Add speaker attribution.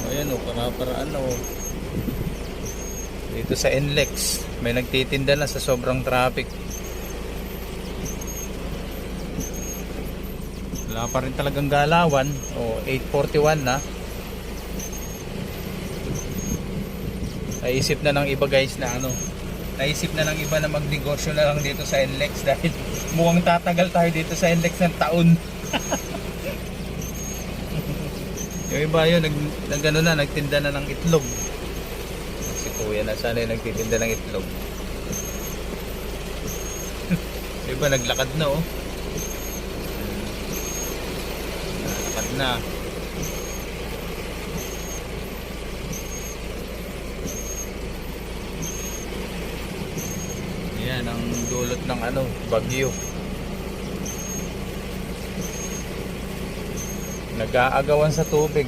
Speaker 1: Ayan o, para-paraan o. Dito sa NLEX, may nagtitinda na sa sobrang traffic. Wala pa rin talagang galawan. O, 8:41 na. Naisip na ng iba guys na ano, naisip na ng iba na magnegosyo na lang dito sa NLEX dahil mukhang tatagal tayo dito sa NLEX ng taon. Yung iba yun, nag na, nagtinda na ng itlog. Si kuya na sana yung nagtitinda ng itlog. Yung iba naglakad na oh. Naglakad na. Yan ang dulot ng ano, bagyo. Nag-aagawan sa tubig